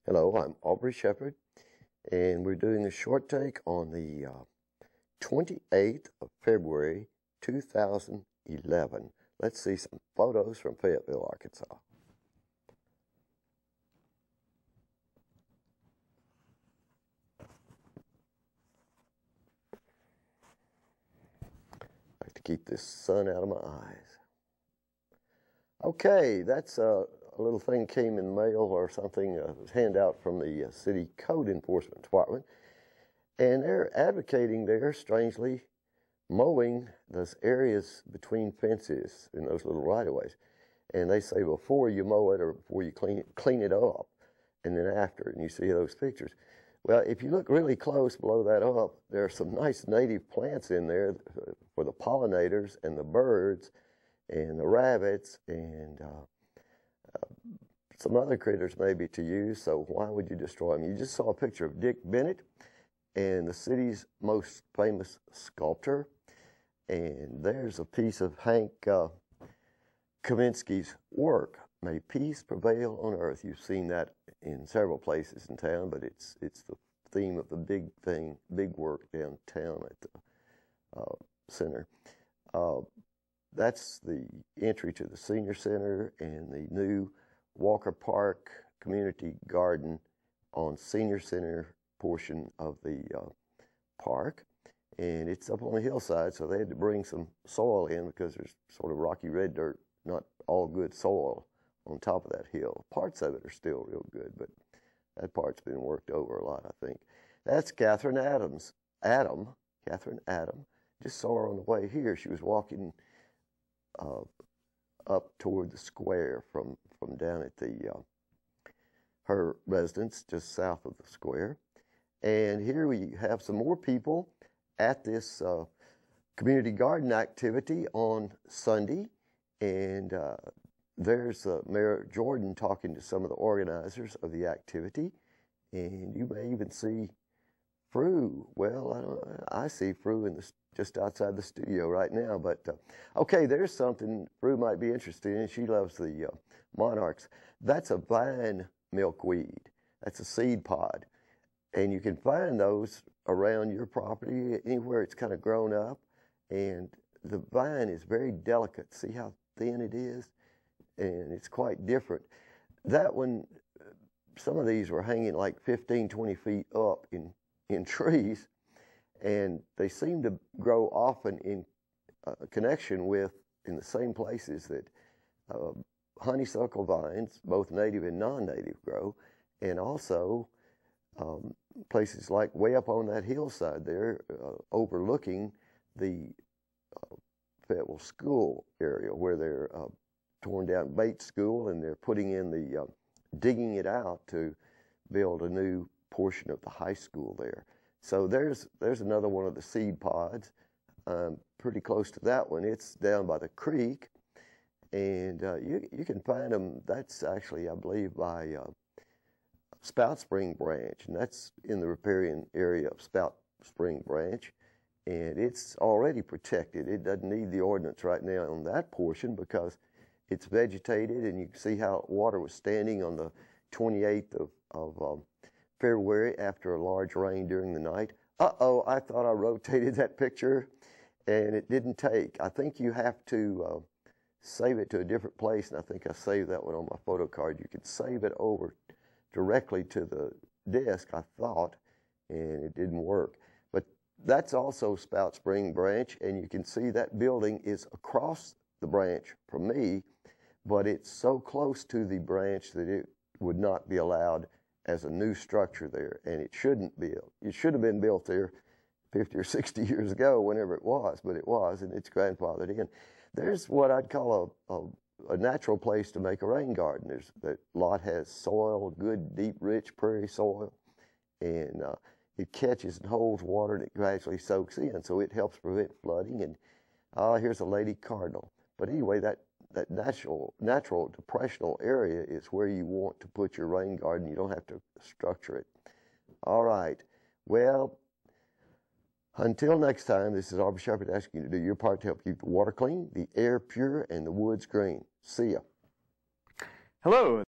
Hello, I'm Aubrey Shepherd, and we're doing a short take on the 28th of February 2011. Let's see some photos from Fayetteville, Arkansas. I like to keep this sun out of my eyes. Okay, that's a little thing came in the mail or something, a handout from the City Code Enforcement Department, and they're advocating there, strangely, mowing those areas between fences in those little right-of-ways. And they say before you mow it or before you clean it up, and then after, and you see those pictures. Well, if you look really close below that up, there are some nice native plants in there for the pollinators and the birds and the rabbits and some other critters maybe to use, so why would you destroy them? You just saw a picture of Dick Bennett, and the city's most famous sculptor, and there's a piece of Hank Kaminsky's work, May Peace Prevail on Earth. You've seen that in several places in town, but it's the theme of the big work downtown at the center. That's the entry to the senior center and the new Walker Park Community Garden on senior center portion of the park. And it's up on the hillside, so they had to bring some soil in because there's sort of rocky red dirt, not all good soil on top of that hill. Parts of it are still real good, but that part's been worked over a lot, I think. That's Katherine Adam. Just saw her on the way here. She was walking up toward the square from down at the her residence just south of the square. And here we have some more people at this community garden activity on Sunday, and there's Mayor Jordan talking to some of the organizers of the activity, and you may even see Fru. Well, I see Fru just outside the studio right now, but okay, there's something Fru might be interested in. She loves the monarchs. That's a vine milkweed. That's a seed pod, and you can find those around your property, anywhere it's kind of grown up, and the vine is very delicate. See how thin it is? And it's quite different. That one, some of these were hanging like 15, 20 feet up in trees, and they seem to grow often in connection with, in the same places that honeysuckle vines, both native and non-native, grow, and also places like way up on that hillside there, overlooking the Fayetteville School area where they're torn down Bates School, and they're putting in the, digging it out to build a new portion of the high school there. So there's another one of the seed pods. Pretty close to that one. It's down by the creek, and you can find them. That's actually, I believe, by Spout Spring Branch, and that's in the riparian area of Spout Spring Branch, and it's already protected. It doesn't need the ordinance right now on that portion because it's vegetated, and you can see how water was standing on the 28th of February after a large rain during the night. Uh-oh, I thought I rotated that picture, and it didn't take. I think you have to save it to a different place, and I think I saved that one on my photo card. You can save it over directly to the desk, I thought, and it didn't work. But that's also Spout Spring Branch, and you can see that building is across the branch from me, but it's so close to the branch that it would not be allowed as a new structure there, and it shouldn't be. It should have been built there 50 or 60 years ago, whenever it was, but it was, and it's grandfathered in. There's what I'd call a natural place to make a rain garden. That lot has soil, good, deep, rich prairie soil, and it catches and holds water, and it gradually soaks in, so it helps prevent flooding. And here's a lady cardinal. But anyway, that natural depressional area is where you want to put your rain garden. You don't have to structure it. All right. Well, until next time, this is Aubrey Shepherd asking you to do your part to help keep the water clean, the air pure, and the woods green. See ya. Hello.